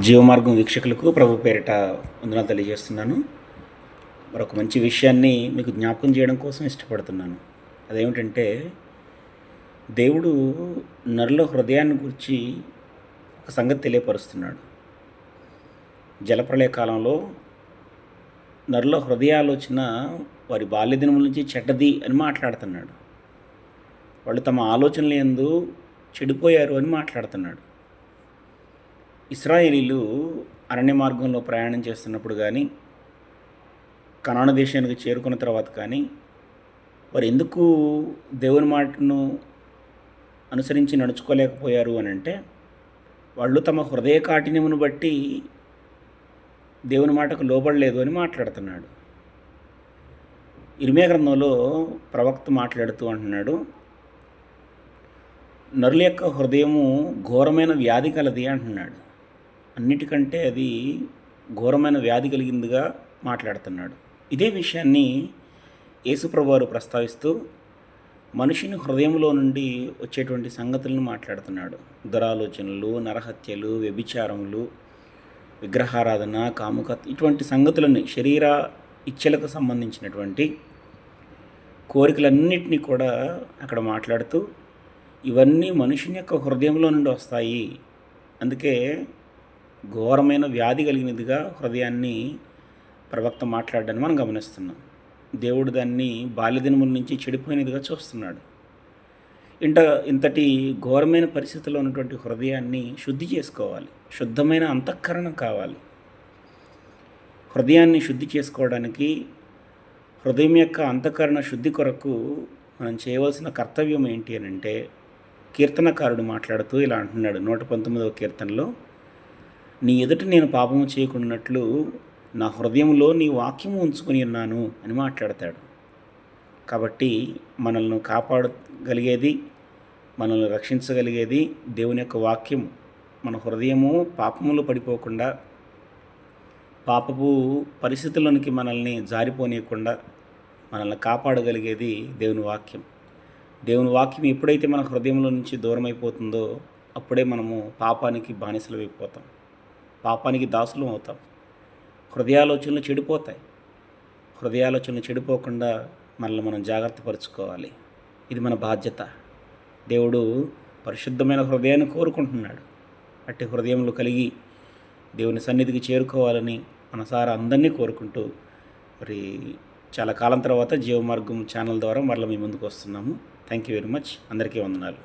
జీవమార్గం వీక్షకులకు ప్రభు పేరిట వందనాలు తెలియజేస్తున్నాను. మరొక మంచి విషయాన్ని మీకు జ్ఞాపకం చేయడం కోసం ఇష్టపడుతున్నాను. అదేమిటంటే, దేవుడు నరుల హృదయాన్ని గురించి ఒక సంగతి తెలియపరుస్తున్నాడు. జలప్రళయ కాలంలో నరుల హృదయాలోచన వారి బాల్యదినముల నుంచి చెడ్డది అని మాట్లాడుతున్నాడు. వాళ్ళు తమ ఆలోచనలు యందు చెడిపోయారు అని మాట్లాడుతున్నాడు. ఇశ్రాయేలీలు అరణ్య మార్గంలో ప్రయాణం చేస్తున్నప్పుడు కానీ, కనాను దేశానికి చేరుకున్న తర్వాత కానీ, వారు ఎందుకు దేవుని మాటను అనుసరించి నడుచుకోలేకపోయారు అని అంటే, వాళ్ళు తమ హృదయ కాఠిన్యమును బట్టి దేవుని మాటకు లోబడలేదు అని మాట్లాడుతున్నాడు. ఇర్మియా గ్రంథంలో ప్రవక్త మాట్లాడుతూ అంటున్నాడు, నరుల యొక్క హృదయము ఘోరమైన వ్యాధి కలది అంటున్నాడు. అన్నిటికంటే అది ఘోరమైన వ్యాధి కలిగిందిగా మాట్లాడుతున్నాడు. ఇదే విషయాన్ని యేసుప్రభు వారు ప్రస్తావిస్తూ మనిషిని హృదయంలో నుండి వచ్చేటువంటి సంగతులను మాట్లాడుతున్నాడు. దురాలోచనలు, నరహత్యలు, వ్యభిచారములు, విగ్రహారాధన, కాముకత, ఇటువంటి సంగతులని, శరీర ఇచ్చలకు సంబంధించినటువంటి కోరికలన్నింటినీ కూడా అక్కడ మాట్లాడుతూ ఇవన్నీ మనుషుని యొక్క హృదయంలో నుండి వస్తాయి, అందుకే ఘోరమైన వ్యాధి కలిగినదిగా హృదయాన్ని ప్రవక్త మాట్లాడడాన్ని మనం గమనిస్తున్నాం. దేవుడు దాన్ని బాల్యదినముల నుంచి చెడిపోయినదిగా చూస్తున్నాడు. ఇంతటి ఘోరమైన పరిస్థితుల్లో ఉన్నటువంటి హృదయాన్ని శుద్ధి చేసుకోవాలి. శుద్ధమైన అంతఃకరణం కావాలి. హృదయాన్ని శుద్ధి చేసుకోవడానికి, హృదయం యొక్క అంతఃకరణ శుద్ధి కొరకు మనం చేయవలసిన కర్తవ్యం ఏంటి అని అంటే, కీర్తనకారుడు మాట్లాడుతూ ఇలా అంటున్నాడు 119వ కీర్తనలో, నీ ఎదుట నేను పాపము చేయకున్నట్లు నా హృదయంలో నీ వాక్యము ఉంచుకొని ఉన్నాను అని మాట్లాడతాడు. కాబట్టి మనల్ని కాపాడగలిగేది, మనల్ని రక్షించగలిగేది దేవుని యొక్క వాక్యము. మన హృదయము పాపములో పడిపోకుండా, పాపపు పరిస్థితుల్లోనికి మనల్ని జారిపోనీయకుండా మనల్ని కాపాడగలిగేది దేవుని వాక్యం. దేవుని వాక్యం ఎప్పుడైతే మన హృదయంలో నుంచి దూరం అయిపోతుందో అప్పుడే మనము పాపానికి బానిసలు అయిపోతాం, పాపానికి దాసులం అవుతాం. హృదయాలోచనలు చెడిపోతాయి. హృదయాలోచనలు చెడిపోకుండా మనల్ని మనం జాగ్రత్త పరుచుకోవాలి. ఇది మన బాధ్యత. దేవుడు పరిశుద్ధమైన హృదయాన్ని కోరుకుంటున్నాడు. అట్టి హృదయంలో కలిగి దేవుని సన్నిధికి చేరుకోవాలని మనసారా అందరినీ కోరుకుంటూ, మరి చాలా కాలం తర్వాత జీవమార్గం ఛానల్ ద్వారా మరలా మీ ముందుకు వస్తున్నాము. Thank you very much. అందరికీ వందనాలు.